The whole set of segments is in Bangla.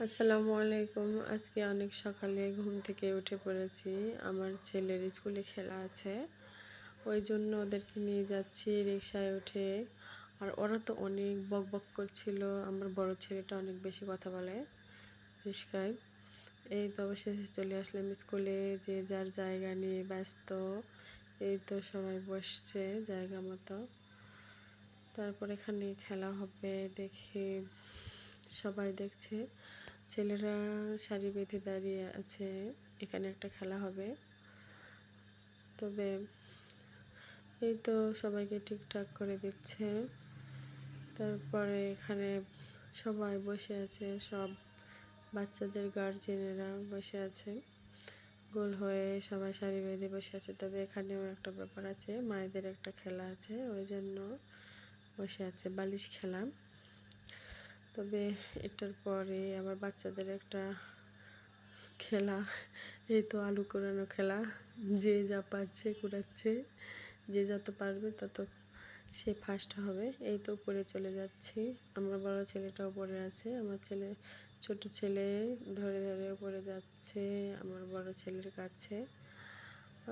আসসালামু আলাইকুম। আজকে অনেক সকালে ঘুম থেকে উঠে পড়েছি। আমার ছেলের স্কুলে খেলা আছে। ওই জন্য ওদেরকে নিয়ে যাচ্ছি রিক্সায় উঠে। আর ওরা তো অনেক বকবক করছিল। আমার বড় ছেলেটা অনেক বেশি কথা বলে রিক্সায়। এই তো অবশেষে চলে আসলাম স্কুলে। যে যার জায়গা নিয়ে ব্যস্ত। এই তো সবাই বসছে জায়গা মতো। তারপর এখানে খেলা হবে দেখি সবাই দেখছে। ছেলেরা সারি বেঁধে দাঁড়িয়ে আছে। এখানে একটা খেলা হবে। তবে এই তো সবাইকে ঠিকঠাক করে দিচ্ছে। তারপরে এখানে সবাই বসে আছে, সব বাচ্চাদের গার্জেনেরা বসে আছে গোল হয়ে, সবাই সারি বেঁধে বসে আছে। তবে এখানেও একটা ব্যাপার আছে, মায়েদের একটা খেলা আছে, ওই জন্য বসে আছে বালিশ খেলা। তবে এটার পরে আবার বাচ্চাদের একটা খেলা, এই তো আলু কুড়ানো খেলা। যে যা পারছে কুড়াচ্ছে, যে যত পারবে তত সে ফার্স্ট হবে। এই তো উপরে চলে যাচ্ছি। আমার বড় ছেলেটা উপরে আছে, আমার ছোট ছেলে ধরে ধরে উপরে যাচ্ছে আমার বড় ছেলের কাছে।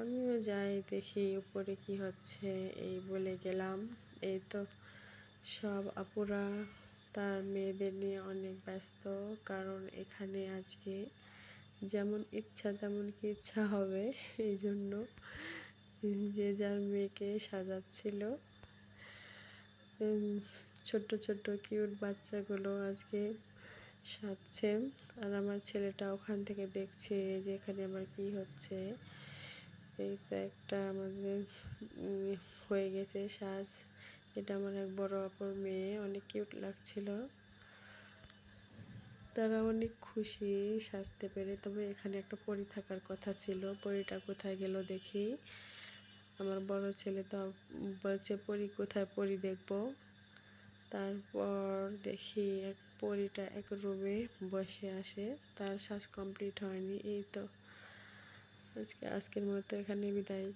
আমিও যাই দেখি উপরে কি হচ্ছে, এই বলে গেলাম। এই তো সব আপুরা তার মেয়েদের নিয়ে অনেক ব্যস্ত, কারণ এখানে আজকে যেমন ইচ্ছা তেমন কি ইচ্ছা হবে, এই জন্য যে যার মেয়েকে সাজাচ্ছিল। ছোট্ট ছোট্ট কিউট বাচ্চাগুলো আজকে সাজছে। আর আমার ছেলেটা ওখান থেকে দেখছে যে এখানে আমার কি হচ্ছে। এই তো একটা আমাদের হয়ে গেছে সাজ। এটা আমার এক বড় আপুর মেয়ে, অনেক কিউট লাগছিল। তারা অনেক খুশি সাজতে পেরে। তবে এখানে একটা পরী থাকার কথা ছিল, পরীটা কোথায় গেল দেখি। আমার বড় ছেলে তো বলছে পরী কোথায়, পরী দেখবো। তারপর দেখি এক পরীটা এক রুমে বসে আসে, তার সাজ কমপ্লিট হয়নি। এই তো আজকের মতো এখানে বিদায়।